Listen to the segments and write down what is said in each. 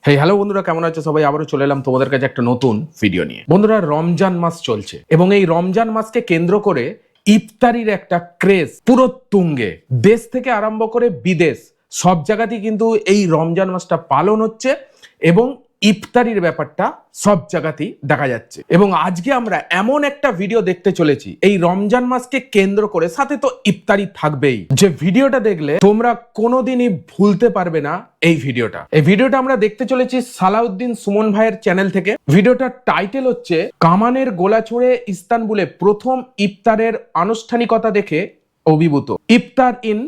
Hello বন্ধুরা, কেমন আছো সবাই? আবারও চলে এলাম তোমাদের কাছে একটা নতুন ভিডিও নিয়ে। বন্ধুরা, রমজান মাস চলছে এবং এই রমজান মাসকে কেন্দ্র করে ইফতারির একটা ক্রেজ পুরো তুঙ্গে। দেশ থেকে আরম্ভ করে বিদেশ সব জায়গাতেই কিন্তু এই রমজান মাসটা পালন হচ্ছে এবং ইফতারির ব্যাপারটা সব জায়গাতেই দেখা যাচ্ছে। এবং আজকে আমরা এমন একটা ভিডিও দেখতে চলেছি এই রমজান মাসকে কেন্দ্র করে, সাথে তো ইফতারি থাকবেই, যে ভিডিওটা দেখলে তোমরা কোনোদিনই ভুলতে পারবে না। এই ভিডিওটা আমরা দেখতে চলেছি সালাউদ্দিন সুমন ভাইয়ের চ্যানেল থেকে। ভিডিওটার টাইটেল হচ্ছে কামানের গোলা ছুড়ে ইস্তানবুলে প্রথম ইফতারের আনুষ্ঠানিকতা দেখে অভিভূত, ইফতার ইন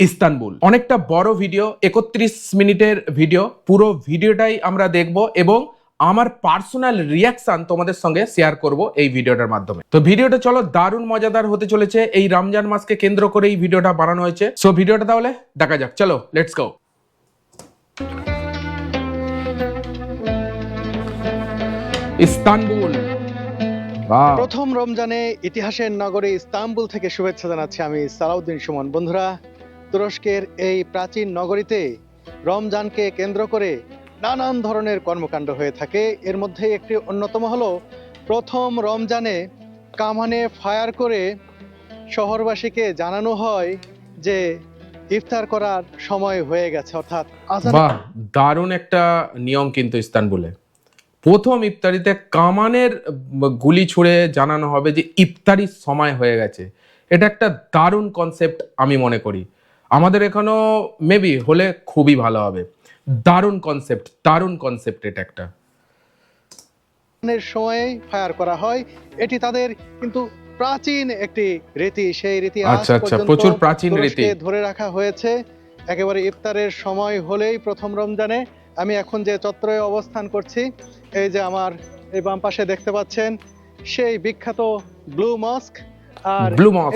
ইস্তানবুল। অনেকটা বড় ভিডিও, 31 মিনিটের ভিডিও। পুরো ভিডিওটাই আমরা দেখব এবং আমার পার্সোনাল রিয়াকশন তোমাদের সঙ্গে শেয়ার করব এই ভিডিওটার মাধ্যমে। তো ভিডিওটা চলো, দারুণ মজাদার হতে চলেছে। এই রমজান মাসকে কেন্দ্র করে এই ভিডিওটা বানানো হয়েছে। সো ভিডিওটা তাহলে দেখা যাক, চলো লেটস গো। ইস্তানবুল, প্রথম রমজানে ইতিহাসের নগরী ইস্তাম্বুল থেকে শুভেচ্ছা জানাচ্ছি আমি সালাউদ্দিন সুমন। বন্ধুরা, তুরস্কের এই প্রাচীন নগরীতে রমজানকে কেন্দ্র করে নানান ধরনের কর্মকাণ্ড হয়ে থাকে। এর মধ্যে একটি অন্যতম হলো প্রথম রমজানে কামানে ফায়ার করে শহরবাসীকে জানানো হয় যে ইফতার করার সময় হয়ে গেছে, অর্থাৎ বাহ, দারুণ একটা নিয়ম কিন্তু ইস্তানবুলে। প্রথম ইফতারিতে কামানের গুলি ছুড়ে জানানো হবে যে ইফতারির সময় হয়ে গেছে। এটা একটা দারুণ কনসেপ্ট আমি মনে করি। আমাদের এখানেও মেবি হলে খুবই ভালো হবে। দারুণ কনসেপ্ট এটা একটা। সময়ে ফায়ার করা হয়, এটি তাদের কিন্তু প্রাচীন একটি রীতি। সেই রীতি আচ্ছা, প্রচুর প্রাচীন রীতি ধরে রাখা হয়েছে। একেবারে ইফতারের সময় হলেই প্রথম রমজানে আমি এখন যে চত্বরে অবস্থান করছি, এই যে আমার এই বাম পাশে দেখতে পাচ্ছেন সেই বিখ্যাত ব্লু মস্ক, আর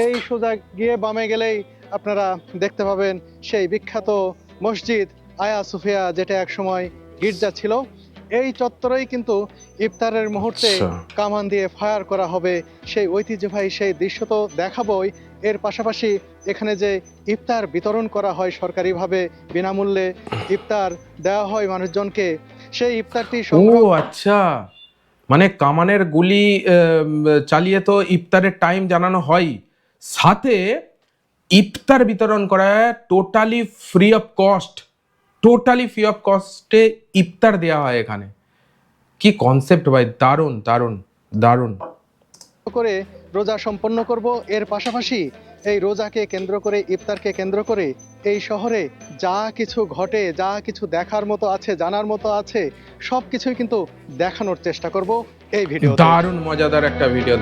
এই সোজা গিয়ে বামে গেলেই আপনারা দেখতে পাবেন সেই বিখ্যাত মসজিদ আয়া সুফিয়া, যেটা একসময় গির্জা ছিল। এই চত্বরেই কিন্তু ইফতারের মুহূর্তে কামান দিয়ে ফায়ার করা হবে। সেই ঐতিহ্যবাহী সেই দৃশ্য তো দেখাবই, এর পাশাপাশি এখানে যে ইফতার বিতরণ করা হয় সরকারিভাবে, বিনামূল্যে ইফতার দেওয়া হয় মানুষজনকে, সেই ইফতারটি আচ্ছা, মানে কামানের গুলি চালিয়ে তো ইফতারের টাইম জানানো হয়, সাথে ইফতার বিতরণ করা হয় টোটালি ফ্রি অফ কস্টে ইফতার দেওয়া হয় এখানে। কি কনসেপ্ট ভাই, দারুণ করে রোজা সম্পন্ন করব। এর পাশাপাশি এই রোজাকে কেন্দ্র করে, ইফতারকে কেন্দ্র করে এই শহরে যা কিছু ঘটে, যা কিছু দেখার মতো আছে, জানার মতো আছে, সবকিছুই কিন্তু দেখানোর চেষ্টা করব এই ভিডিও। দারুণ মজাদার একটা ভিডিও,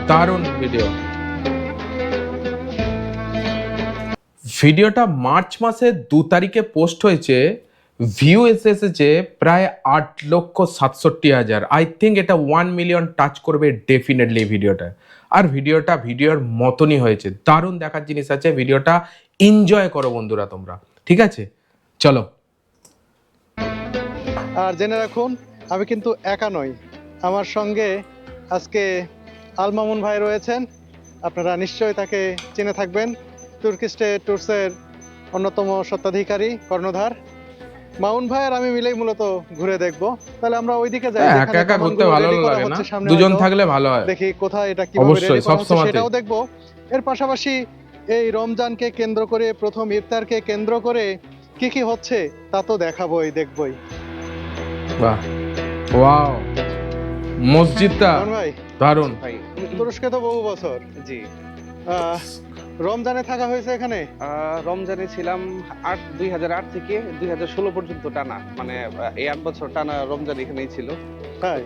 ভিডিওটা মার্চ মাসের 2 তারিখে পোস্ট হয়েছে। ভিউ এসেছে প্রায় 8,67,000। আই থিঙ্ক এটা 1 মিলিয়ন টাচ করবে ডেফিনেটলি ভিডিওটা। আর ভিডিওর মতনই হয়েছে। দারুণ দেখার জিনিস আছে। ভিডিওটা এনজয় করো বন্ধুরা তোমরা, ঠিক আছে? চলো। আর জেনে রাখুন, আমি কিন্তু একা নই, আমার সঙ্গে আজকে আল মামুন ভাই রয়েছেন। আপনারা নিশ্চয়ই তাকে চিনে থাকবেন, তুর্কিশ ট্যুরসের অন্যতম স্বত্বাধিকারী কর্ণধার। মামুন ভাই আর আমি মিলেই মূলত ঘুরে দেখবো। তাহলে আমরা ওইদিকে যাই, একা ঘুরতে ভালো লাগে না, দুজন থাকলে ভালো হয়। দেখি কোথায় এটা কিভাবে রেডি করা হচ্ছে সেটাও দেখবো। এর পাশাপাশি এই রমজানকে কেন্দ্র করে, প্রথম ইফতারকে কেন্দ্র করে কি কি হচ্ছে তা তো দেখবই। বাহ, ওয়াও, মসজিদটা দারুণ। তুরস্কে তো বহু বছর, জি, রমজানে থাকা হয়েছে এখানে। রমজানে ছিলাম 2008 থেকে 2016 পর্যন্ত টানা, মানে এই 8 বছর টানা রমজান এখানেই ছিল।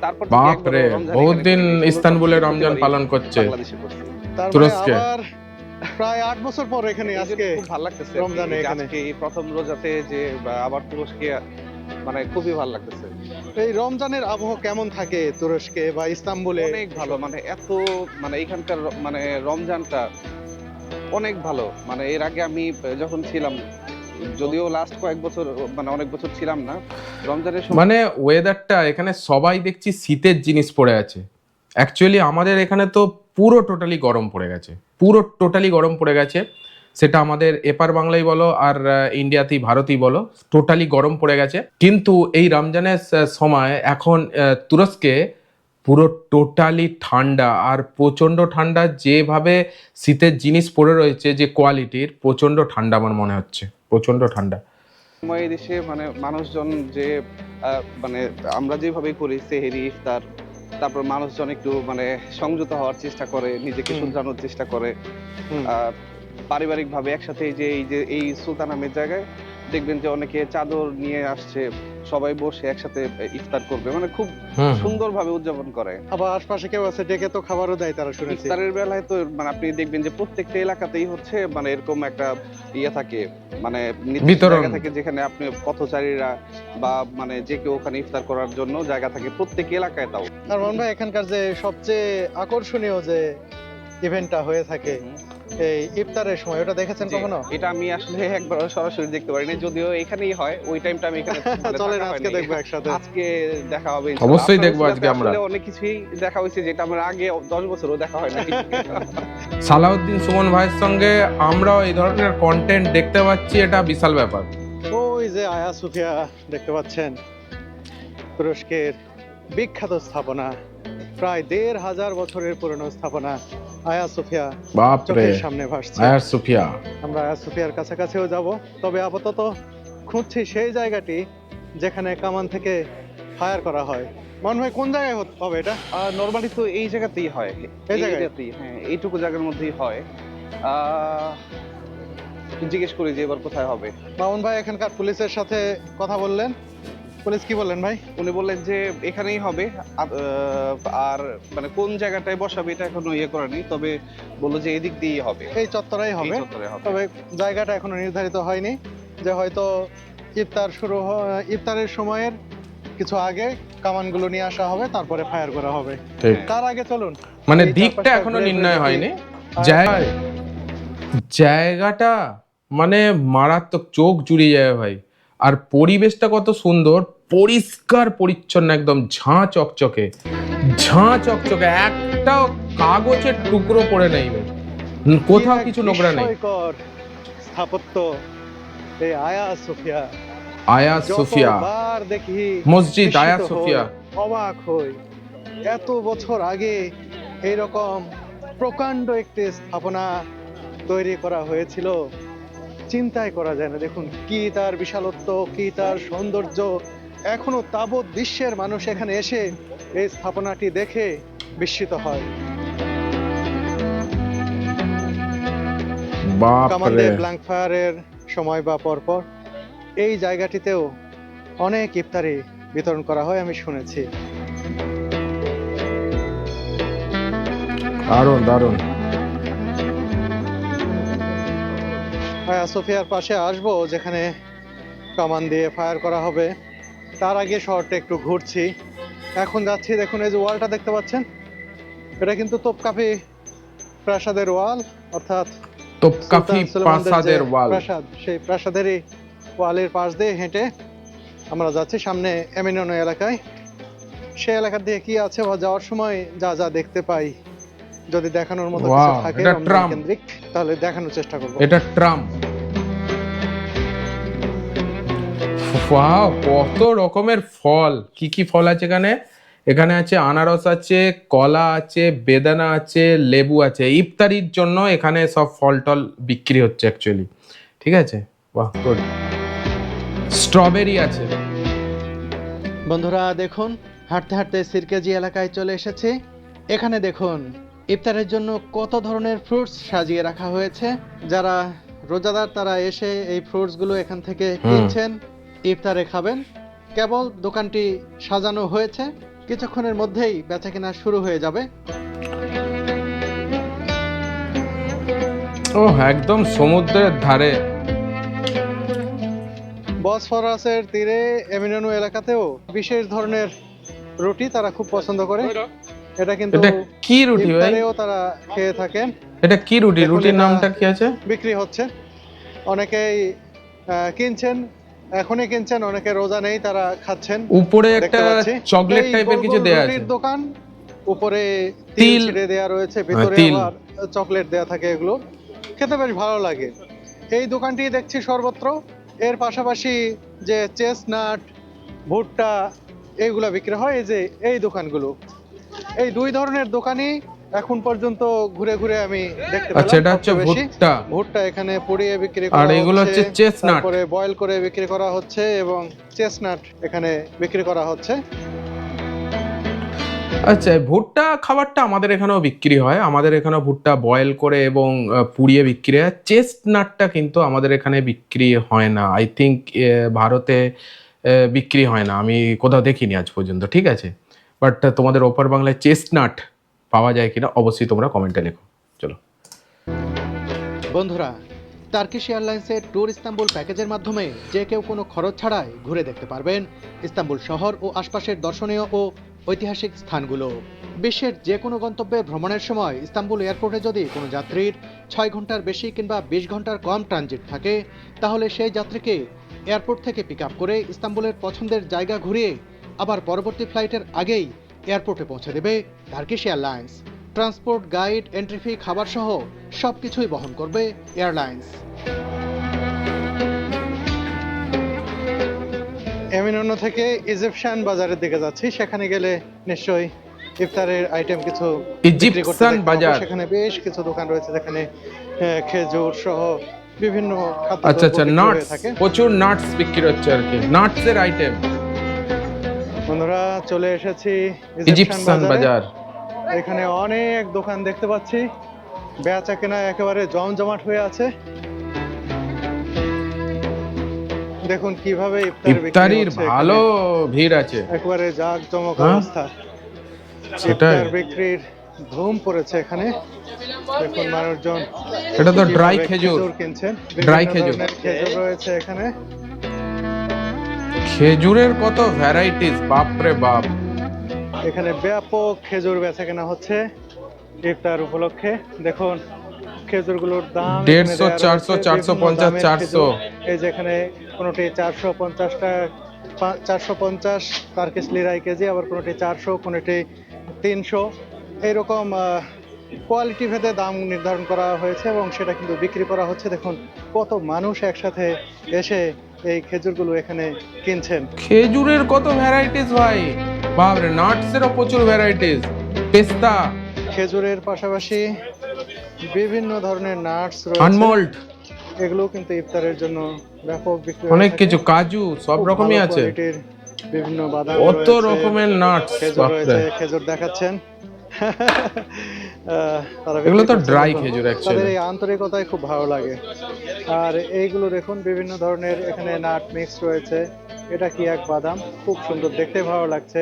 তারপর বাপরে, বহুত দিন ইস্তানবুলে রমজান পালন করছে তুরস্কে। প্রায় 8 বছর পর এখানে আজকে খুব ভালো লাগতেছে রমজানে এখানে এই প্রথম রোজাতে যে আবার তুরস্কে, মানে খুবই ভালো লাগতেছে। এই রমজানের আবহাওয়া কেমন থাকে তুরস্কে বা ইস্তাম্বুলে? অনেক ভালো, মানে এত, মানে এখানকার মানে রমজানটা অনেক ভালো। মানে এর আগে আমি যখন ছিলাম, যদিও লাস্ট কয়েক বছর, মানে অনেক বছর ছিলাম না রমজানের সময়, মানে ওয়েদারটা এখানে সবাই দেখছি শীতের জিনিস পরে আছে। অ্যাকচুয়ালি আমাদের এখানে তো পুরো টোটালি গরম পড়ে গেছে। সেটা আমাদের এপার বাংলায় বলো আর ইন্ডিয়াতেই ভারতেই বলো, টোটালি গরম পড়ে গেছে। কিন্তু এই রমজানের সময় এখন তুরস্কে পুরো টোটালি ঠান্ডা, আর প্রচন্ড ঠান্ডা। যেভাবে শীতের জিনিস পড়ে রয়েছে যে কোয়ালিটির, প্রচন্ড ঠান্ডা আমার মনে হচ্ছে, প্রচন্ড ঠান্ডা। সময় এই দেশে মানে মানুষজন যে মানে আমরা যেভাবে করি সেহেরি ইফতার, তারপর মানুষজন একটু মানে সংযত হওয়ার চেষ্টা করে, নিজেকে শুধরানোর চেষ্টা করে। হুম। পারিবারিক ভাবে একসাথে এই সুলতান আহমেদ জায়গায় দেখবেন যে অনেকে চাদর নিয়ে আসছে, সবাই বসে একসাথে ইফতার করবে, মানে খুব সুন্দরভাবে উদযাপন করে। আবার আশপাশে কেউ আছে ডেকে তো খাবারও দেয় তারা, শুনেছি। ইফতারের বেলায় তো মানে আপনি দেখবেন যে প্রত্যেকটা এলাকাতেই হচ্ছে মানে এরকম একটা ইয়ে থাকে, মানে নির্দিষ্ট বিতরণ জায়গা থাকে যেখানে আপনি পথচারীরা বা মানে যে কেউ ওখানে ইফতার করার জন্য জায়গা থাকে প্রত্যেক এলাকায়। তাও আর মন ভাই, এখানকার যে সবচেয়ে আকর্ষণীয় যে ইভেন্টটা হয়ে থাকে এই ইফতারের সময়, ওটা দেখেছেন কখনো? এটা আমি আসলে একবার সরাসরি দেখতে পারিনি, যদিও এখানেই হয়, ওই টাইমটা আমি এখানে চলেন আজকে দেখবো একসাথে। আজকে দেখা হবে ইনশাআল্লাহ। অবশ্যই দেখবো আপনার আজকে আমরা। আসলে অনেক কিছুই দেখা হয়েছে যেটা আমার আগে 10 বছরও দেখা হয় না। সালাউদ্দিন সুমন ভাইয়ের সঙ্গে আমরাও এই ধরনের কন্টেন্ট দেখতে পাচ্ছি, এটা বিশাল ব্যাপার। ওই যে আয়া সোফিয়া দেখতে পাচ্ছেন, তুরস্কের বিখ্যাত স্থাপনা, প্রায় ১৫০০ বছরের পুরনো স্থাপনা আয়া সোফিয়া বাপ রে, চোখের সামনে ভাসছে। আয়া সোফিয়া। আমরা আয়া সোফিয়ার কাছাকাছিও যাব, তবে আপাতত খুঁজছি সেই জায়গাটি যেখানে কামান থেকে ফায়ার করা হয়। মন ভাই, কোন জায়গায় হবে এটা? নরমালি তো এই জায়গাতেই হয়, এই জায়গায়? জায়গাতেই, হ্যাঁ এইটুকু জায়গার মধ্যেই হয়। জিজ্ঞেস করি যে এবার কোথায় হবে। মামুন ভাই এখানকার পুলিশের সাথে কথা বললেন, পুলিশ কি বললেন ভাই? উনি বললেন যে এখানেই হবে, আর মানে কোন জায়গাটায় বসাবে এটা এখনো ইয়ে করেনি, তবে বললো যে এদিক দিয়েই হবে, এই চত্বরেই এই হবে। চত্বরে হবে। তবে জায়গাটা এখনো নির্ধারিত হয়নি, যে হয়তো ইফতার ইফতারের সময়ের কিছু আগে কামানগুলো নিয়ে আসা হবে, তারপরে ফায়ার করা হবে। ঠিক। তার আগে চলুন, মানে এই দিকটা চারপাশটা এখনো ঘুরে নির্ণয় ঘুরে হয়নি। দেখি। জায়গাটা মানে মারাত্মক, চোখ জুড়িয়ে যাবে ভাই। আর পরিবেশটা কত সুন্দর, পরিষ্কার পরিচ্ছন্ন, একদম ঝাঁ চকচকে, ঝাঁ চকচকে, একটাও কাগজের টুকরো পড়ে নেই ভাই, কোথাও কিছু নোংরা নেই। বিস্ময়কর স্থাপত্য এই আয়া সোফিয়া। আয়া সোফিয়া যতবার দেখি মসজিদ, আয়া বিস্মিত হই, সোফিয়া। অবাক হই, এত বছর আগে এইরকম প্রকাণ্ড একটি স্থাপনা তৈরি করা হয়েছিল, চিন্তাই করা যায় না। দেখুন কি তার বিশালত্ব, কি তার সৌন্দর্য। এখনো তাবৎ বিশ্বের মানুষ এখানে এসে এই স্থাপনাটি দেখে বিস্মিত হয়। বাপ রে, কামানদের ব্ল্যাঙ্ক ফায়ারের সময় বা পরপর এই জায়গাটিতেও অনেক ইফতারি বিতরণ করা হয়, আমি শুনেছি। দারুণ দারুণ। সোফিয়ার পাশে আসবো যেখানে কামান দিয়ে ফায়ার করা হবে, তার আগে শহরটা একটু ঘুরছি। এখন যাচ্ছি, দেখুন এই যে ওয়ালটা দেখতে পাচ্ছেন, এটা কিন্তু তোপকাপি প্রাসাদের ওয়াল, অর্থাৎ তোপকাপি সুলতান সুলেমানদের যে প্রাসাদের ওয়াল। প্রাসাদ, সেই প্রাসাদেরই ওয়ালের পাশ দিয়ে হেঁটে আমরা যাচ্ছি সামনে এমিননো এলাকায়। সেই এলাকা দিয়ে কি আছে বা যাওয়ার সময় যা যা দেখতে পাই, যদি দেখানোর মতো কিছু Wow, থাকে এটা রমজান ট্রাম। কেন্দ্রিক, তাহলে দেখানোর চেষ্টা করব। এটা ট্রাম। ওয়াও, কত রকমের ফল, কি কি ফল আছে এখানে? এখানে আছে আনারস আছে, কলা আছে, বেদানা আছে, লেবু আছে। ইফতারির জন্য এখানে সব ফল টল বিক্রি হচ্ছে অ্যাকচুয়ালি। ঠিক আছে, বাহ, গুড। স্ট্রবেরি আছে। বন্ধুরা দেখুন, হাঁটতে হাঁটতে সিরকেজি এলাকায় চলে এসেছি। এখানে দেখুন ইফতারের জন্য কত ধরনের ফ্রুটস সাজিয়ে রাখা হয়েছে। যারা রোজাদার তারা এসে এই ফ্রুটসগুলো এখান থেকে কিনছেন, ইফতারে খাবেন। কেবল দোকানটি সাজানো হয়েছে, কিছুক্ষণের মধ্যেই বেচাকেনা শুরু হয়ে যাবে। ও, একদম সমুদ্রের ধারে। বসফরাসের তীরে এমিননো এলাকাতেও বিশেষ ধরনের রুটি তারা খুব পছন্দ করে। এটা কিন্তু এটা কি রুটি ভাই? ইফতারেও তারা খেয়ে থাকেন। এটা কি রুটি? দেখুন, রুটির এটা নামটা কি আছে? বিক্রি হচ্ছে, অনেকেই কিনছেন, এখনই কিনছেন, অনেকে রোজা নেই তারা খাচ্ছেন। উপরে দেখতে একটা পাচ্ছি চকলেট এই টাইপের গোল কিছু গোল দেয়া আছে। রুটির দোকান, উপরে তিল তিল ছিঁড়ে দেয়া রয়েছে, ভিতরে তিল। আবার চকলেট দেয়া থাকে। এগুলো খেতে বেশ ভালো লাগে। এই দোকানটি দেখছি সর্বত্র। এর পাশাপাশি যে চেস্টনাট, ভুট্টা এইগুলা বিক্রি হয়, এই যে এই দোকানগুলো, এই দুই ধরনের দোকানই এখন পর্যন্ত ঘুরে ঘুরে আমি দেখতে আচ্ছা, পেলাম। এটা হচ্ছে সবচেয়ে বেশি ভুট্টা ভুট্টা এখানে পুড়িয়ে বিক্রি আর করা এগুলো হচ্ছে চেস্টনাট। তারপরে বয়েল করে বিক্রি করা হচ্ছে এবং চেস্টনাট এখানে বিক্রি করা হচ্ছে। আচ্ছা, ভুট্টা খাবারটা আমাদের এখানেও বিক্রি হয়, আমাদের এখানেও ভুট্টা বয়েল করে এবং পুড়িয়ে বিক্রি হয়। চেস্টনাটটা কিন্তু আমাদের এখানে বিক্রি হয় না, আই থিঙ্ক ভারতে বিক্রি হয় না, আমি কোথাও দেখিনি আজ পর্যন্ত, ঠিক আছে। বাট তোমাদের ওপার বাংলায় চেস্টনাট পাওয়া যায় কিনা অবশ্যই তোমরা কমেন্টে লেখো। চলো বন্ধুরা, টার্কিশ এয়ারলাইন্সের ট্যুর ইস্তাম্বুল প্যাকেজের মাধ্যমে যে কেউ কোনো খরচ ছাড়াই ঘুরে দেখতে পারবেন ইস্তাম্বুল শহর ও আশপাশের দর্শনীয় ও ঐতিহাসিক স্থানগুলো। বিশ্বের যে কোনো গন্তব্যে ভ্রমণের সময় ইস্তাম্বুল এয়ারপোর্টে যদি কোনো যাত্রীর 6 ঘন্টার বেশি কিংবা 20 ঘন্টার কম ট্রানজিট থাকে, তাহলে সেই যাত্রীকে এয়ারপোর্ট থেকে পিক আপ করে ইস্তাম্বুলের পছন্দের জায়গা ঘুরিয়ে আবার পরবর্তী ফ্লাইটের আগেই এয়ারপোর্টে পৌঁছে দেবে Turkish airlines. Transport, guide, entry fee, খাবার সহ সবকিছুই বহন করবে এয়ারলাইন্স। এমিনন্য থেকে ইজিপশিয়ান বাজারের দিকে যাচ্ছি, সেখানে গেলে নিশ্চয়ই ইফতারের আইটেম কিছু বিক্রি করতে ইজিপশিয়ান দেখতে পাবো। বাজার। সেখানে বেশ কিছু দোকান রয়েছে যেখানে খেজুর সহ বিভিন্ন খাদ্য আচ্ছা আচ্ছা, বিক্রি নাটস, হয়ে থাকে। প্রচুর নাটস বিক্রি হচ্ছে আর কি, নাটসের আইটেম। বন্ধুরা, চলে এসেছি ইজিপশিয়ান বাজার। এখানে অনেক দোকান দেখতে পাচ্ছি, বেচা কেনা একেবারে জমজমাট হয়ে আছে। দেখুন কিভাবে ইফতারির ভালো ভিড় আছে, একেবারে জাঁকজমক হ্যাঁ? অবস্থা। সেটাই। ইফতার বিক্রির ধুম পড়েছে এখানে। দেখুন মানুষজন এটা তো ড্রাই কিভাবে খেজুর, কিনছেন। ড্রাই বিভিন্ন খেজুর। ধরনের খেজুর রয়েছে এখানে। খেজুরের কত ভ্যারাইটিস, বাপরে বাপ। এখানে ব্যাপক খেজুর বেচা কেনা হচ্ছে ইফতার উপলক্ষে। দেখুন খেজুরগুলোর দাম 150, 400, 450, 400। এই যেখানে কোনোটি 450 টাকা, 450 টার্কিশ লিরায় কেজি, আবার কোনোটি 400, কোনোটি 300, এইরকম কোয়ালিটি ভেদে দাম নির্ধারণ করা হয়েছে এবং সেটা কিন্তু বিক্রি করা হচ্ছে। দেখুন কত মানুষ একসাথে এসে এই খেজুরগুলো এখানে কিনছেন। খেজুরের কত ভ্যারাইটিস ভাই, বাপরে। নাটসেরও প্রচুর ভ্যারাইটিস, পেস্তা, খেজুরের পাশাপাশি বিভিন্ন ধরনের নাটস রয়েছে, আনমোল্ড, এগুলো কিন্তু ইফতারের জন্য ব্যাপক বিক্রি অনেক হয়ে থাকে। কিছু, কাজু, সব খুব রকমই ভালো আছে। কোয়ালিটির বিভিন্ন বাদাম কত রয়েছে, রকমের নাটস, খেজুর বাপরে। রয়েছে, খেজুর দেখাচ্ছেন। তারা এগুলো বিক্রি তো করছে ড্রাই দেখুন। খেজুর তাদের অ্যাকচুয়ালি। এই আন্তরিকতায় খুব ভালো লাগে। আর এইগুলো দেখুন বিভিন্ন ধরনের এখানে নাট মিক্স রয়েছে। এটা কি এক বাদাম, খুব সুন্দর দেখতে, ভালো লাগছে।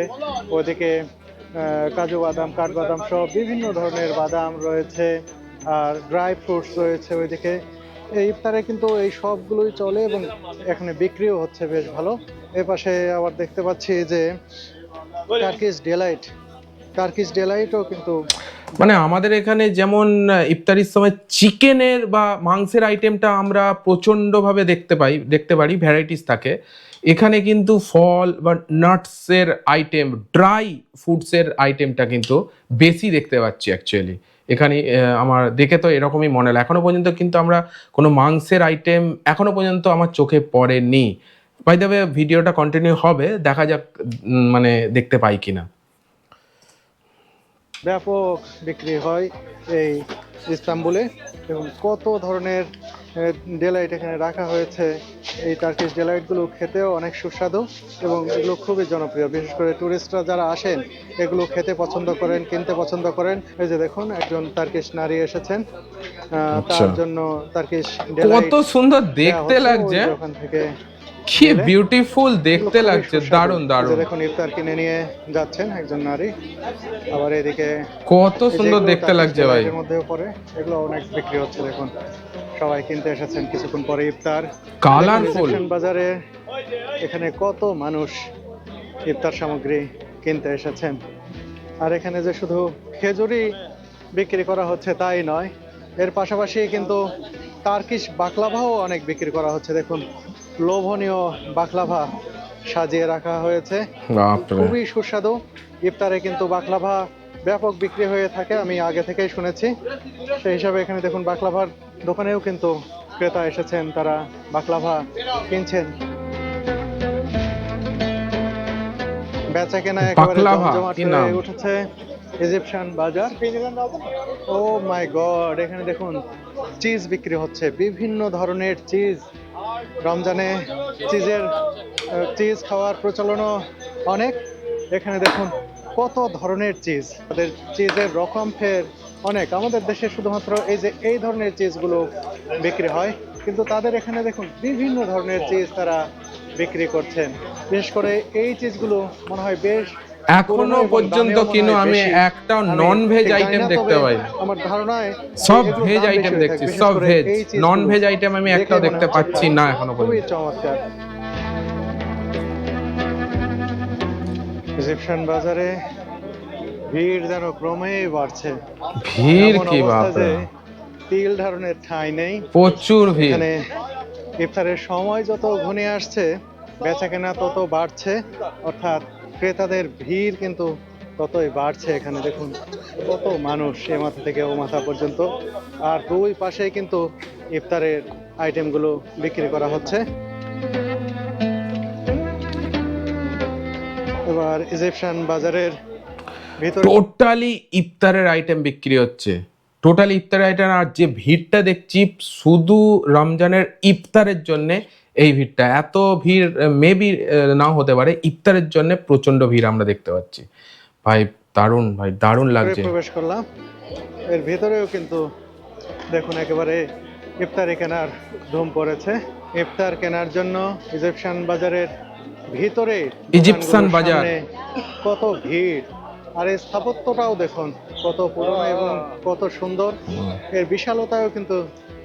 ওদিকে কাজু বাদাম, কাঠবাদাম সহ বিভিন্ন ধরনের বাদাম রয়েছে আর ড্রাই ফ্রুটস রয়েছে ওইদিকে। এই ইফতারে কিন্তু এই সবগুলোই চলে এবং এখানে বিক্রিও হচ্ছে বেশ ভালো। এর পাশে আবার দেখতে পাচ্ছি যে টার্কিশ ডেলাইটও কিন্তু মানে আমাদের এখানে যেমন ইফতারির সময় চিকেনের বা মাংসের আইটেমটা আমরা প্রচণ্ডভাবে দেখতে পারি, ভ্যারাইটিস থাকে। এখানে কিন্তু ফল বা নাটসের আইটেম, ড্রাই ফুডসের আইটেমটা কিন্তু বেশি দেখতে পাচ্ছি অ্যাকচুয়ালি এখানে। আমার দেখে তো এরকমই মনে হলো। এখনো পর্যন্ত কিন্তু আমরা কোনো মাংসের আইটেম এখনো পর্যন্ত আমার চোখে পড়েনি। বাই দ্য ওয়ে, ভিডিওটা কন্টিনিউ হবে, দেখা যাক মানে দেখতে পাই কিনা। ব্যাপক বিক্রি হয় এই ইস্তাম্বুলে এবং কত ধরনের ডেলাইট এখানে রাখা হয়েছে। এই টার্কিশ ডেলাইটগুলো খেতেও অনেক সুস্বাদু এবং এগুলো খুবই জনপ্রিয়, বিশেষ করে টুরিস্টরা যারা আসেন এগুলো খেতে পছন্দ করেন, কিনতে পছন্দ করেন। এই যে দেখুন একজন টার্কিশ নারী এসেছেন, তার জন্য টার্কিশ কত সুন্দর দেখতে লাগছে, ওখান থেকে কি বিউটিফুল দেখতে লাগছে, দারুণ দারুণ। দেখুন ইফতার কিনে নিয়ে যাচ্ছেন একজন নারী। আবার এদিকে কত সুন্দর দেখতে লাগছে ভাই। এর মধ্যেও পরে এগুলো অনেক বিক্রি হচ্ছে। দেখুন সবাই কিনতে এসেছেন কিছুক্ষণ পরে ইফতার। কালারফুল বাজারে এখানে কত মানুষ ইফতার সামগ্রী কিনতে এসেছেন। আর এখানে যে শুধু খেজুরই বিক্রি করা হচ্ছে তাই নয়, এর পাশাপাশি কিন্তু টার্কিশ বাকলাভাও অনেক বিক্রি করা হচ্ছে। দেখুন লোভনীয় বাকলাভা সাজিয়ে রাখা হয়েছে, খুবই সুস্বাদু। ইফতারে কিন্তু বাকলাভা ব্যাপক বিক্রি হয়ে থাকে, আমি আগে থেকেই শুনেছি। সেই হিসাবে এখানে দেখুন বাকলাভার দোকানেও কিন্তু ক্রেতা এসেছেন, তারা বাকলাভা কিনছেন। বেচা কেনা একেবারে বাকলাভা, জমজমাট কি হয়ে নাম? উঠেছে ইজিপশিয়ান বাজার। ও মাই গড, এখানে দেখুন চিজ বিক্রি হচ্ছে, বিভিন্ন ধরনের চিজ। রমজানে চিজ খাওয়ার প্রচলনও অনেক। এখানে দেখুন কত ধরনের চিজ, তাদের চিজের রকম ফের অনেক। আমাদের দেশে শুধুমাত্র এই ধরনের চিজগুলো বিক্রি হয়, কিন্তু তাদের এখানে দেখুন বিভিন্ন ধরনের চিজ তারা বিক্রি করছেন। বিশেষ করে এই চিজগুলো মনে হয় বেশ পুরনো এখনো এবং পর্যন্ত দামেও মনে কিন্তু হয় আমি বেশি। একটা আমি নন ভেজ ঠিক জানি আইটেম না, দেখতে তবে পাই। আমার ধারণায় সব এগুলোর ভেজ দাম বেশি আইটেম হয়ে দেখছি, থাকে, বিশেষ সব করে ভেজ। এই নন চিজগুলো ভেজ আইটেম আমি দেখে একটাও মনে দেখতে হচ্ছে পাচ্ছি খাই। না এখনো খুবই পর্যন্ত। চমৎকার। ইজিপশিয়ান বাজারে ভিড় যেন ক্রমেই বাড়ছে। ভিড় এমন কি অবস্থা বাপরে, যে তিল ধারণের ঠাঁই নেই। প্রচুর ভিড়। এখানে ইফতারের সময় যত ঘনিয়ে আসছে, বেচাকেনা তত বাড়ছে, অর্থাৎ ক্রেতাদের ভিড় কিন্তু ততই বাড়ছে। এখানে দেখুন কত মানুষ, এ মাথা থেকে ও মাথা পর্যন্ত, আর দুই পাশে কিন্তু ইফতারের আইটেমগুলো বিক্রি করা হচ্ছে। এবার ইজিপশিয়ান বাজারের ভিতরে টোটালি ইফতারের আইটেম বিক্রি হচ্ছে, টোটালি ইফতারের আইটেম। আর যে ভিড়টা দেখছি শুধু রমজানের ইফতারের জন্য, এই ভিড়টা এত ভিড় মেবি নাও হতে পারে, ইফতারের জন্য প্রচন্ড ভিড় আমরা দেখতে পাচ্ছি। ভাই দারুণ, ভাই দারুণ লাগছে। প্রবেশ করলাম, এর ভিতরেও কিন্তু দেখুন একেবারে ইফতারি কেনার ধুম পড়েছে। ইফতার কেনার জন্য ইজিপশিয়ান বাজারের ভিতরে ইজিপশিয়ান দোকানগুলোর বাজার। সামনে কত ভিড়, আর এই স্থাপত্যটাও দেখুন কত পুরনো এবং কত সুন্দর। এর বিশালতাও কিন্তু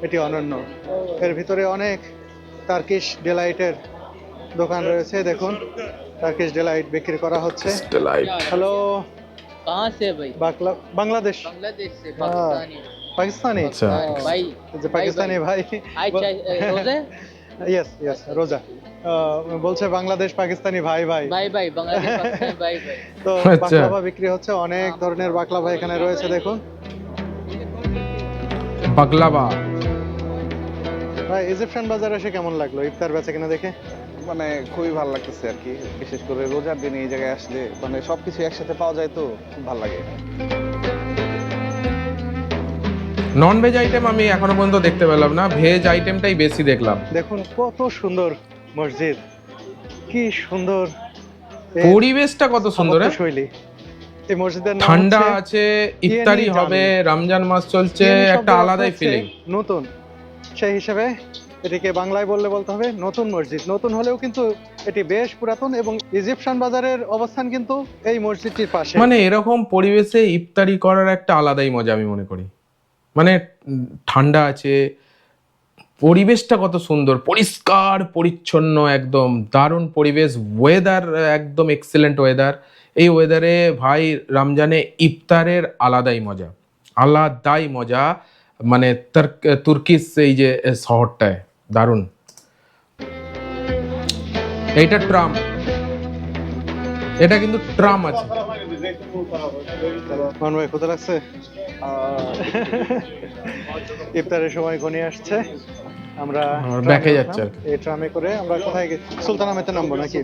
এটি অনন্য। এর ভিতরে অনেক টার্কিশ ডিলাইটের দোকান রয়েছে, দেখুন টার্কিশ ডিলাইট বিক্রি করা হচ্ছে। Delight। হ্যালো, कहाँ से है भाई? বাংলাদেশ। बांग्लादेश से हाँ। पाकिस्तानी। পাকিস্তানি? আচ্ছা। भाई যে পাকিস্তানি ভাই आज चाय रोजे ইয়েস রোজা বলছে বাংলাদেশ পাকিস্তানি ভাই ভাই। भाई भाई बांग्लादेश पाकिस्तानी भाई भाई। তো আচ্ছা। বাকলাভা বিক্রি হচ্ছে, অনেক ধরনের বাকলাভা এখানে রয়েছে দেখুন। বাকলাভা। ভাই ইজিপশিয়ান বাজার এসে কেমন লাগলো ইফতার বেচা কিনা দেখে? মানে খুবই ভালো লাগতেছে আর কি, বিশেষ করে রোজার দিনে এই জায়গায় আসলে মানে সবকিছু একসাথে পাওয়া যায়, তো খুব ভালো লাগে। নন ভেজ আইটেম আমি এখনো পর্যন্ত দেখতে পেলাম না, ভেজ আইটেমটাই বেশি দেখলাম। দেখুন কত সুন্দর মসজিদ, কি সুন্দর এর পরিবেশটা কত সুন্দর। শৈলী। এই মসজিদের নাম ঠান্ডা হচ্ছে আছে, ইফতারি ইয়েনি হবে, জামি। রমজান মাস চলছে, ইয়েনি একটা শব্দের অর্থ আলাদাই হচ্ছে ফিলিং। নতুন, সেই হিসেবে এটিকে বাংলায় বলতে হবে নতুন মসজিদ। নতুন হলেও কিন্তু এটি বেশ পুরাতন, এবং ইজিপশিয়ান বাজারের অবস্থান কিন্তু এই মসজিদটির পাশে। মানে এরকম পরিবেশে ইফতারি করার একটা আলাদাই মজা আমি মনে করি। মানে ঠান্ডা আছে, পরিবেশটা কত সুন্দর, পরিষ্কার পরিচ্ছন্ন, একদম দারুণ পরিবেশ, ওয়েদার একদম এক্সেলেন্ট ওয়েদার। এই ওয়েদারে ভাই রমজানে ইফতারের আলাদাই মজা, আলাদাই মজা। মানে তুর্কিশ এই যে শহরটায় দারুণ। এইটা ট্রাম, এটা কিন্তু ট্রাম আছে। মান ভাই ক্ষুধা লাগছে? ইফতারের সময় ঘনিয়ে আসছে, আমরা ব্যাকে যাচ্ছে আর কি। এই ট্রামে করে আমরা কোথায় সুলতান আহমেদে নামবো নাকি?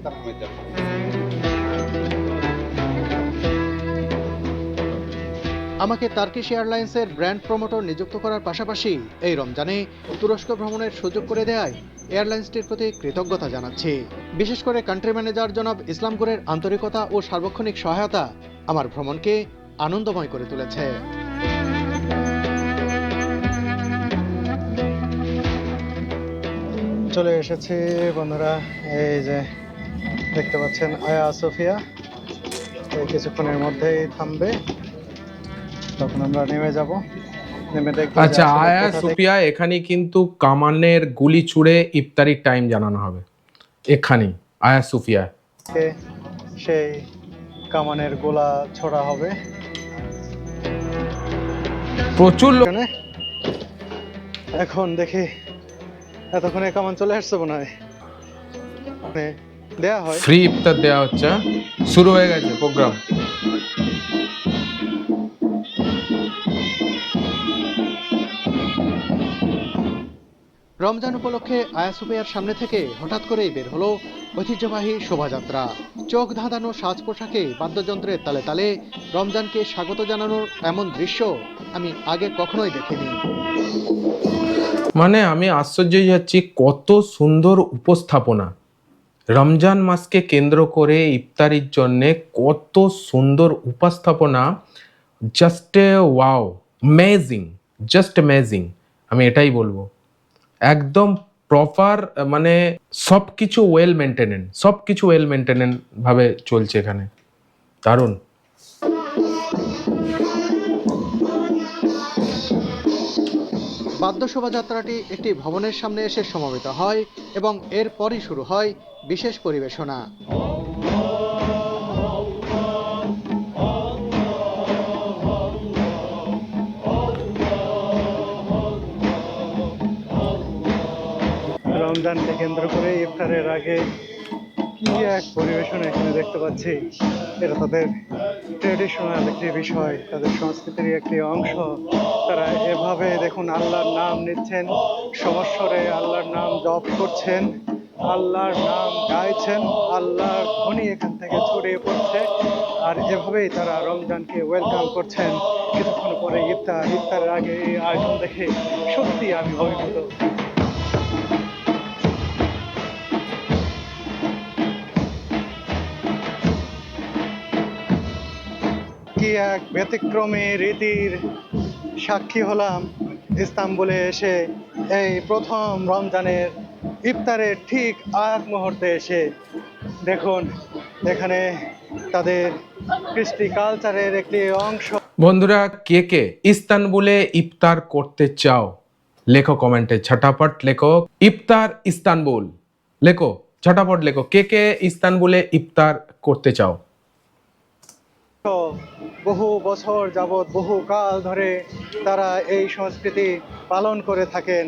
আমাকে টার্কিশ এয়ারলাইন্সের ব্র্যান্ড প্রমোটর নিযুক্ত করার পাশাপাশি এই রমজানে তুরস্ক ভ্রমণের সুযোগ করে দেয় এয়ারলাইন্সটির প্রতি কৃতজ্ঞতা জানাচ্ছি। বিশেষ করে কান্ট্রি ম্যানেজার জনাব ইসলামগুরের আন্তরিকতা ও সার্বক্ষণিক সহায়তা আমার ভ্রমণকে আনন্দময় করে তুলেছে। চলে এসেছি বন্ধুরা, এই যে দেখতে পাচ্ছেন আয়া সোফিয়া, এই কিছুক্ষণের মধ্যেই থামবে, তখন আমরা নেমে যাব, নেমে দেখব। আচ্ছা, আয়া সোফিয়া এখানে কিন্তু কামানের গুলি ছুড়ে ইফতারির টাইম জানানো হবে এখানে আয়া সোফিয়া। সেই কামানের গোলা ছোড়া হবে। প্রচুর লোক। এখন দেখি এতক্ষণে কামান চলে আসছে মনে হয়, দেয়া হয়। ফ্রি ইফতার দেওয়া হচ্ছে, শুরু হয়ে গেছে প্রোগ্রাম। রমজান উপলক্ষে আয়া সোফিয়ার সামনে থেকে হঠাৎ করেই বের হলো ঐতিহ্যবাহী শোভাযাত্রা। চোখ ধাঁধানো সাজ পোশাকে বাদ্যযন্ত্রের তালে তালে রমজানকে স্বাগত জানানোর এমন দৃশ্য আমি আগে কখনোই দেখিনি। মানে আমি আশ্চর্য হয়ে যাচ্ছি, কত সুন্দর উপস্থাপনা। রমজান মাসকে কেন্দ্র করে ইফতারির জন্যে কত সুন্দর উপস্থাপনা, just wow, amazing, just amazing. আমি এটাই বলবো, একদম প্রপার, মানে সব কিছু ওয়েল মেনটেনেন্স, সব কিছু ওয়েল মেনটেনেন্স ভাবে চলছে এখানে, দারুণ। বাদ্য শোভাযাত্রাটি একটি ভবনের সামনে এসে সমবেত হয় এবং এরপরই শুরু হয় বিশেষ পরিবেশনা। রমজানকে কেন্দ্র করে ইফতারের আগে কি এক পরিবেশনা এখানে দেখতে পাচ্ছি। এটা তাদের ট্রেডিশনাল একটি বিষয়, তাদের সংস্কৃতির একটি অংশ। তারা এভাবে দেখুন আল্লাহর নাম নিচ্ছেন, সমস্বরে আল্লাহর নাম জপ করছেন, আল্লাহর নাম গাইছেন, আল্লাহর ধ্বনি এখান থেকে ছড়িয়ে পড়ছে। আর এভাবেই তারা রমজানকে ওয়েলকাম করছেন। কিছুক্ষণ পরে ইফতারের আগে এই আয়োজন দেখে সত্যি আমি অভিভূত। কি এক ব্যতিক্রমী রীতির সাক্ষী হলাম ইস্তাম্বুলে এসে, এই প্রথম রমজানের ইফতারের ঠিক আগ মুহূর্তে এসে। দেখুন এখানে তাদের কৃষ্টি কালচারের একটি অংশ। বন্ধুরা, কে কে ইস্তানবুলে ইফতার করতে চাও লেখো কমেন্টে, ঝটাপট লেখো ইফতার ইস্তানবুল, লেখো ঝটাপট লেখো কে কে ইস্তানবুলে ইফতার করতে চাও। বহু বছর যাবৎ, বহু কাল ধরে তারা এই সংস্কৃতি পালন করে থাকেন।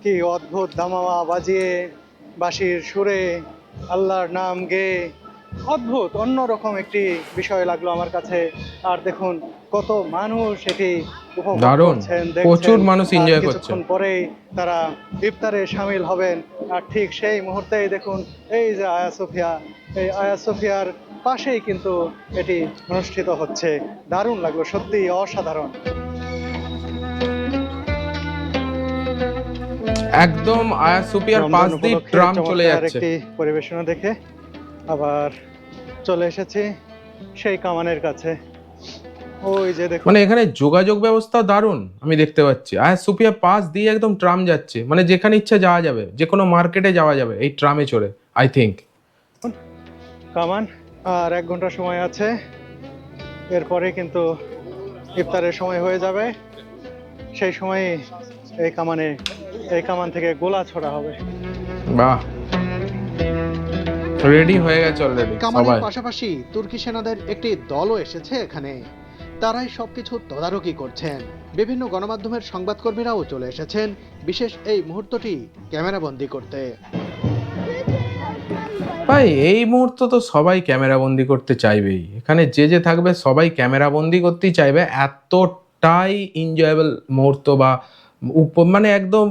কি অদ্ভুত দামামা বাজিয়ে, বাঁশির সুরে, আল্লাহর নাম গেয়ে, অদ্ভুত অন্যরকম একটি বিষয় লাগলো আমার কাছে। আর দেখুন কত মানুষ এটি উপভোগ দারুণ, করছেন, দেখছেন। প্রচুর মানুষ আর এনজয় করছে। কিছুক্ষণ পরেই তারা ইফতারে শামিল হবেন। আর ঠিক সেই মুহূর্তেই দেখুন এই যে আয়া সোফিয়া, এই আয়া সোফিয়ার পাশেই কিন্তু এটি অনুষ্ঠিত হচ্ছে। দারুণ লাগলো, সত্যি অসাধারণ। একদম আয়া সুপিয়ার পাশ দিয়ে ট্রাম চলে যাচ্ছে। একটি পরিবেশনা দেখে আবার চলে এসেছি সেই কামানের কাছে। ওই যে দেখুন, মানে এখানে যোগাযোগ ব্যবস্থা দারুণ আমি দেখতে পাচ্ছি। আয়া সুপিয়া পাশ দিয়ে একদম ট্রাম যাচ্ছে, মানে যেখানে ইচ্ছা যাওয়া যাবে, যে কোনো মার্কেটে যাওয়া যাবে এই ট্রামে চড়ে, আই থিঙ্ক। কামান আর 1 ঘন্টা সময় আছে, এরপরে কিন্তু ইফতারের সময় হয়ে যাবে। সেই সময় এই কামান থেকে গোলা ছোড়া হবে। বাহ, রেডি হয়ে গেছে অলরেডি কামানের সবাই। পাশাপাশি তুর্কি সেনাদের একটি দলও এসেছে এখানে। তারাই সবকিছু তদারকি করছেন। বিভিন্ন গণমাধ্যমের সংবাদকর্মীরাও চলে এসেছেন বিশেষ এই মুহূর্তটি ক্যামেরাবন্দি করতে। ভাই এই মুহূর্ত তো সবাই ক্যামেরা বন্দি করতে চাইবেই, এখানে যে যে থাকবে সবাই ক্যামেরা বন্দি করতেই চাইবে। এতটাই এনজয়েবল মুহূর্ত, বা মানে একদম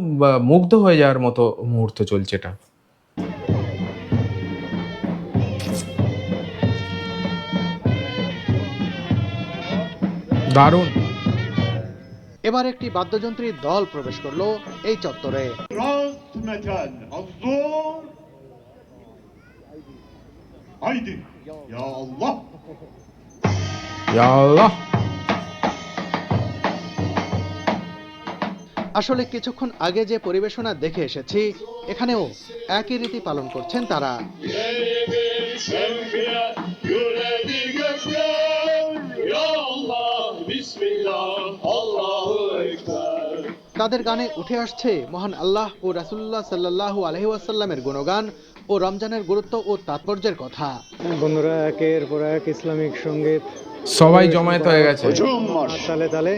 মুগ্ধ হয়ে যাওয়ার মতো মুহূর্ত চলছে এটা। দারুণ। এবার একটি বাদ্যযন্ত্রীর দল প্রবেশ করলো এই চত্বরে। ইয়া আল্লাহ। আসলে কিছুক্ষণ আগে যে পরিবেশনা দেখে এসেছি, এখানেও একই রীতি পালন করছেন তারা। তাদের গানে উঠে আসছে মহান আল্লাহ ও রাসূলুল্লাহ সাল্লাল্লাহু আলাইহি ওয়াসাল্লামের গুণগান ও রমজানের গুরুত্ব ও তাৎপর্যের কথা। বন্ধুরা, একের পর এক ইসলামিক সঙ্গীত, সবাই জমায়েত হয়ে গেছে তালে তালে।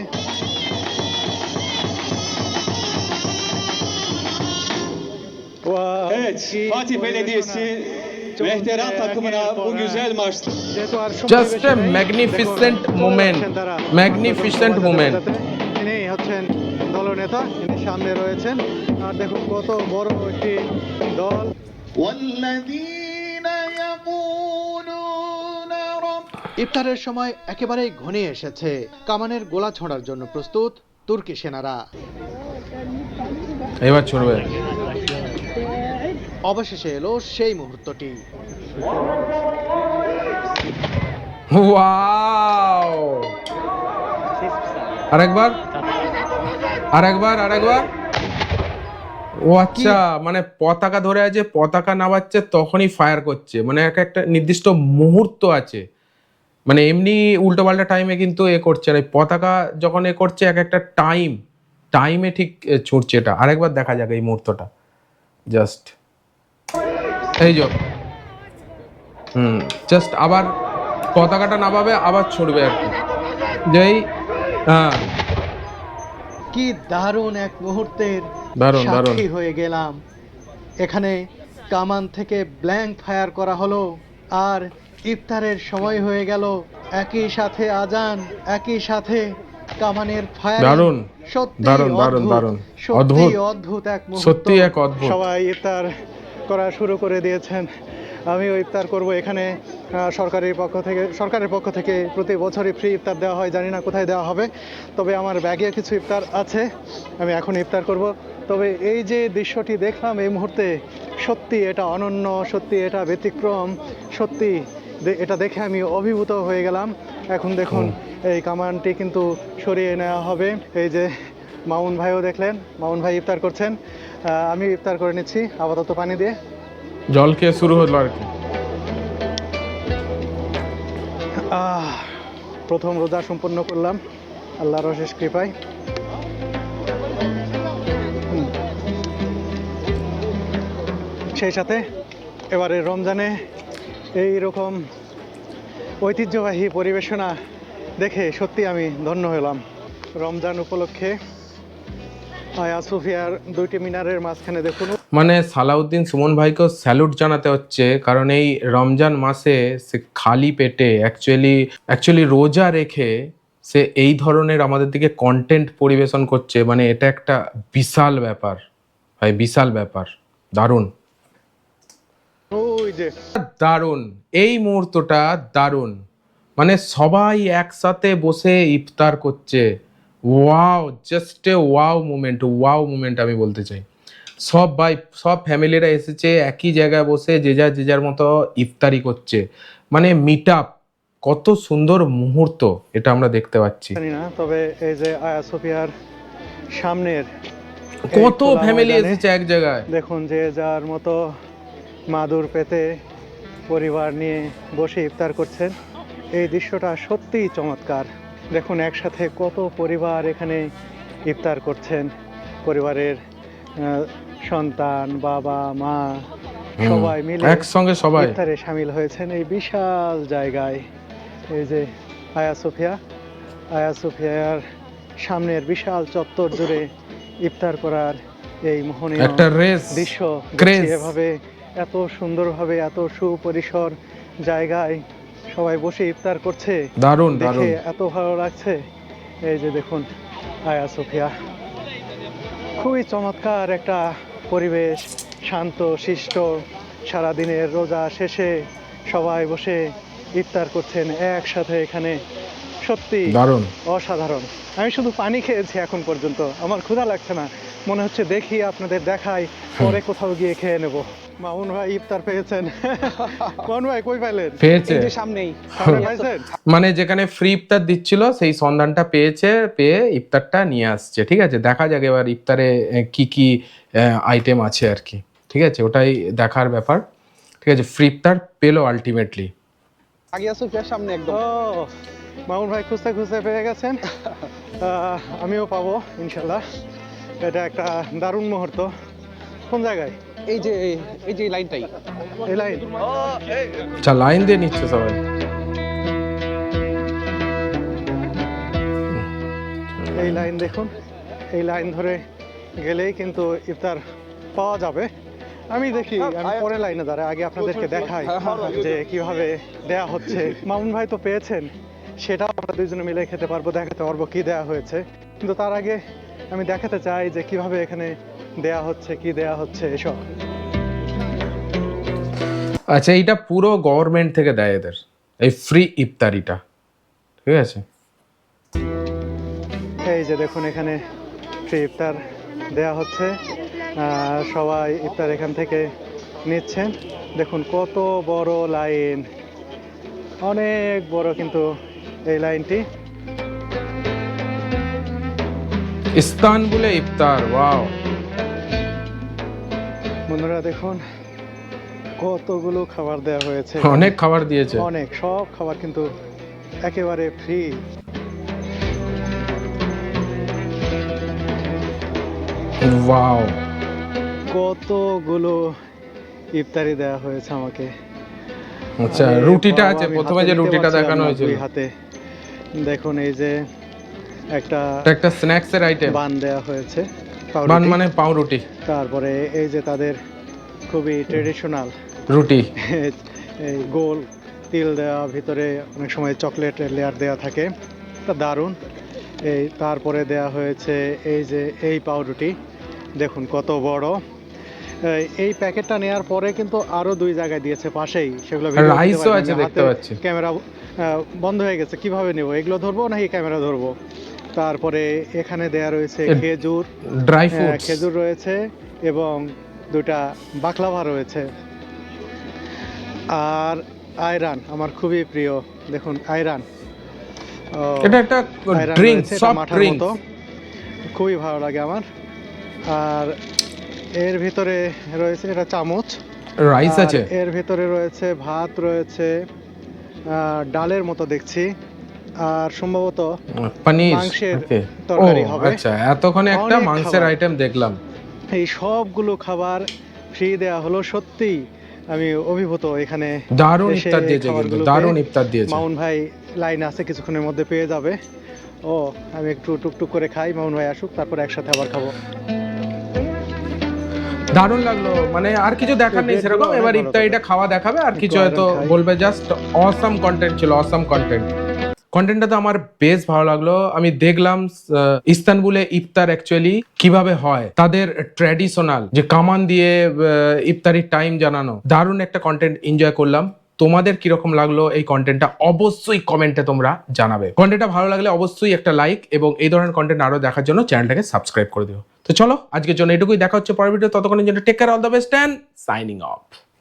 Evet, Fatih Belediyesi Mehteran takımına bu güzel maçta. Just a magnificent moment, magnificent moment. ইনি হচ্ছেন দলনেতা। নেতা, ইনি সামনে রয়েছেন। আর দেখুন কত বড় একটি দল। ইফতারের সময় একেবারেই ঘনিয়ে এসেছে। কামানের গোলা ছোঁড়ার জন্য প্রস্তুত তুর্কি সেনারা। এবার ছড়বে। অবশেষে এলো সেই মুহূর্তটি। ওয়াও! আরেকবার। ও আচ্ছা, মানে পতাকা ধরে আছে, পতাকা নামাচ্ছে তখনই ফায়ার করছে, মানে একটা নির্দিষ্ট মুহূর্ত আছে। মানে এমনি উল্টো পাল্টা টাইমে কিন্তু এ করছে না, পতাকা যখন এ করছে একটা টাইমে ঠিক ছুটছে। এটা আরেকবার দেখা যাক এই মুহূর্তটা, জাস্ট এই যে জাস্ট আবার পতাকাটা নামাবে, আবার ছুটবে আর কি। যেই হ্যাঁ, কি দারুণ এক মুহূর্তের দারুণ। সাক্ষী হয়ে গেলাম। এখানে কামান থেকে ব্ল্যাঙ্ক ফায়ার করা হলো, আর ইফতারের সময় হয়ে গেল। একই সাথে আজান, একই সাথে কামানের ফায়ার। দারুণ, সত্যি দারুণ। অদ্ভুত, অদ্ভুত এক মুহূর্ত। সত্যি এক অদ্ভুত। সবাই ইফতার করা শুরু করে দিয়েছেন। আমিও ইফতার করব এখানে। সরকারের পক্ষ থেকে প্রতি বছরই ফ্রি ইফতার দেওয়া হয়, জানি না কোথায় দেওয়া হবে, তবে আমার ব্যাগে কিছু ইফতার আছে, আমি এখন ইফতার করব। তবে এই যে দৃশ্যটি দেখলাম এই মুহূর্তে, সত্যি এটা অনন্য, সত্যি এটা ব্যতিক্রম, সত্যি এটা দেখে আমি অভিভূত হয়ে গেলাম। এখন দেখুন এই কামানটি কিন্তু সরিয়ে নেওয়া হবে। এই যে মামুন ভাইও দেখলেন, মামুন ভাই ইফতার করছেন, আমি ইফতার করে নিচ্ছি আপাতত পানি দিয়ে। জল খেয়ে শুরু হলো আর কি। প্রথম রোজা সম্পন্ন করলাম আল্লাহর অশেষ কৃপায়। সেই সাথে এবারে রমজানে এই রকম ঐতিহ্যবাহী পরিবেশনা দেখে সত্যি আমি ধন্য হলাম। রমজান উপলক্ষে আয়া সোফিয়ার দুইটি মিনারের মাঝখানে দেখুন, মানে সালাউদ্দিন সুমন ভাইকেও স্যালুট জানাতে হচ্ছে, কারণ এই রমজান মাসে সে খালি পেটে অ্যাকচুয়ালি রোজা রেখে সে এই ধরনের আমাদের দিকে কন্টেন্ট পরিবেশন করছে। মানে এটা একটা বিশাল ব্যাপার ভাই, বিশাল ব্যাপার। দারুণ, ওই যে দারুণ এই মুহূর্তটা, দারুণ। মানে সবাই একসাথে বসে ইফতার করছে। Wow, just a wow moment আমি বলতে চাই। সব ফ্যামিলিরা এসেছে একই জায়গায় বসে, যে যার মতো ইফতারি করছে। মানে মিট আপ, কত সুন্দর মুহূর্ত এটা আমরা দেখতে পাচ্ছি। জানি না, তবে এই যে আয়া সোফিয়ার সামনের কত খোলা ফ্যামিলি ময়দানে এসেছে এক জায়গায়। দেখুন, যে যার মতো মাদুর পেতে পরিবার নিয়ে বসে ইফতার করছেন। এই দৃশ্যটা সত্যিই চমৎকার। দেখুন একসাথে কত পরিবার এখানে ইফতার করছেন। পরিবারের সন্তান, বাবা, মা সবাই মিলে একসঙ্গে সবাই ইফতারে শামিল হয়েছেন এই বিশাল জায়গায়। এই যে আয়া সোফিয়ার সামনের বিশাল চত্বর জুড়ে ইফতার করার এই মোহনীয় একটা দৃশ্য ক্রেজ। এভাবে এত সুন্দরভাবে এত সুপরিসর জায়গায় সবাই বসে ইফতার করছে, দারুণ দেখে এত ভালো লাগছে। এই যে দেখুন আয়া সোফিয়া, খুবই চমৎকার একটা পরিবেশ, শান্ত শিষ্ট। সারাদিনের রোজা শেষে সবাই বসে ইফতার করছেন একসাথে এখানে, সত্যি দারুণ, অসাধারণ। আমি শুধু পানি খেয়েছি এখন পর্যন্ত, আমার ক্ষুধা লাগছে না। মনে হচ্ছে দেখি আপনাদের দেখাই, পরে কোথাও গিয়ে খেয়ে নেব। মামুন ভাই ইফতার পেয়েছেন। মামুন ভাই কই পাইলেন? পেয়েছে সামনেই সামনে পাইছেন? মানে যেখানে ফ্রি ইফতার দিচ্ছিল সেই সন্ধানটা পেয়ে ইফতারটা নিয়ে আসছে। ঠিক আছে, দেখা যাক এবার ইফতারে কি আইটেম আছে আর কি। ঠিক আছে, ওটাই দেখার ব্যাপার। ঠিক আছে, ফ্রি ইফতার পেলো আলটিমেটলি। আগে সোফিয়ার সামনে একদম। ও, মামুন ভাই খুঁজতে খুঁজতে পেয়ে গেছেন। আমিও পাবো ইনশাল্লাহ। এটা একটা দারুণ মুহূর্ত। কোন জায়গায়? এই যে লাইনটাই, এই লাইন। আচ্ছা, লাইন দিয়ে নিচ্ছে সবাই। এই লাইন দেখুন, এই লাইন ধরে গেলেই কিন্তু ইফতার পাওয়া যাবে। আমি দেখি, আমি পরে লাইনে দাঁড়াই, আগে আপনাদেরকে দেখাই যে কিভাবে দেয়া হচ্ছে। মামুন ভাই তো পেয়েছেন, সেটাও আমরা দুইজনে মিলে খেতে পারবো, দেখাতে পারবো কি দেয়া হয়েছে। কিন্তু তার আগে আমি দেখাতে চাই যে কিভাবে এখানে দেয়া হচ্ছে, কি দেয়া হচ্ছে এসব। আচ্ছা, এইটা পুরো গভর্নমেন্ট থেকে দেয় এদের, এই ফ্রি ইফতারিটা, ঠিক আছে? এই যে দেখুন এখানে ফ্রি ইফতার দেয়া হচ্ছে, সবাই ইফতার এখান থেকে নিচ্ছেন। দেখুন কত বড় লাইন, অনেক বড় কিন্তু এই লাইনটি। ইস্তানবুলে ইফতার, ওয়াও! বন্ধুরা দেখুন কতগুলো খাবার দেওয়া হয়েছে, অনেক খাবার দিয়েছে। অনেক, সব খাবার কিন্তু একেবারে ফ্রি। ওয়াও! কতগুলো ইফতারি দেওয়া হয়েছে আমাকে। আচ্ছা, আরে রুটিটা বাবা, আছে, আমি প্রথমে হাতে যে নিতে রুটিটা পারছিলাম দেখানো না হয়েছিল, দুই হাতে। দেখুন এই যে একটা এটা একটা স্ন্যাক্স এর আইটেম। বান দেওয়া হয়েছে, বান পাউরুটি। মানে পাউরুটি, তারপরে এই যে তাদের খুবই ট্রেডিশনাল রুটি। এই গোল তিল দেওয়া, ভিতরে অনেক সময় চকলেটের লেয়ার দেওয়া থাকে, তা দারুণ। এই তারপরে দেওয়া হয়েছে এই যে এই পাউরুটি, দেখুন কত বড়। এই প্যাকেটটা নেওয়ার পরে কিন্তু আরো 2 জায়গায় দিয়েছে পাশেই, সেগুলো ভিডিও করতে রাইসও পারিনি। আছে, আমি দেখতে হাতে পাচ্ছি। ক্যামেরা বন্ধ হয়ে গেছে, কিভাবে নেব, এগুলো ধরবো নাকি ক্যামেরা ধরবো। তারপরে এখানে দেয়া রয়েছে খেজুর, ড্রাই ফ্রুটস। খেজুর রয়েছে এবং 2টা বাকলাভা রয়েছে। আর আয়রান আমার খুবই প্রিয়, দেখুন আয়রান। এটা একটা আয়রান ড্রিঙ্ক, রয়েছে, এটা সফট মাঠার ড্রিঙ্ক। মতো, খুবই ভালো লাগে আমার। আর এর ভিতরে রয়েছে, এটা চামচ। রাইস আর আছে, এর ভিতরে রয়েছে ভাত রয়েছে, ডালের মতো দেখছি, আর সম্ভবত পনির, মাংসের ওকে। তরকারি ও হবে। আচ্ছা, এতক্ষণে একটা অনেক মাংসের খাবার। আইটেম দেখলাম। এই সবগুলো খাবার ফ্রি দেয়া হলো, সত্যিই আমি অভিভূত এখানে দারুণ এসে ইফতার দিয়েছে, কিন্তু খাবারগুলো দারুণ পেয়ে। ইফতার দিয়েছে। মামুন ভাই লাইন আছে, কিছুক্ষণের মধ্যে পেয়ে যাবে। ও আমি একটু টুকটুক করে খাই, মামুন ভাই আসুক, তারপর একসাথে আবার খাবো। দারুণ লাগলো, মানে আর কিছু দেখার নেই এই সেরকম। ব্রেডগুলো এবার অনেক ভালো ইফতারিটা তবে। খাওয়া দেখাবে, আর একটু কিছু হয়তো আয়রন খাই। বলবে জাস্ট অসাম কন্টেন্ট ছিল, অসাম কন্টেন্ট। কন্টেন্টটা তো আমার বেশ ভালো লাগলো। আমি দেখলাম ইস্তানবুলে ইফতার অ্যাকচুয়ালি কিভাবে হয়, তাদের ট্র্যাডিশনাল যে কামান দিয়ে ইফতারির টাইম জানানো, দারুণ একটা কন্টেন্ট এনজয় করলাম। তোমাদের কিরকম লাগলো এই কন্টেন্টটা অবশ্যই কমেন্টে তোমরা জানাবে। কন্টেন্টটা ভালো লাগলে অবশ্যই একটা লাইক, এবং এই ধরনের কন্টেন্ট আরো দেখার জন্য চ্যানেলটাকে সাবস্ক্রাইব করে দিও। তো চলো আজকের জন্য এটুকুই, দেখা হচ্ছে পরের ভিডিও। ততক্ষণের জন্য take care, all the best and signing of.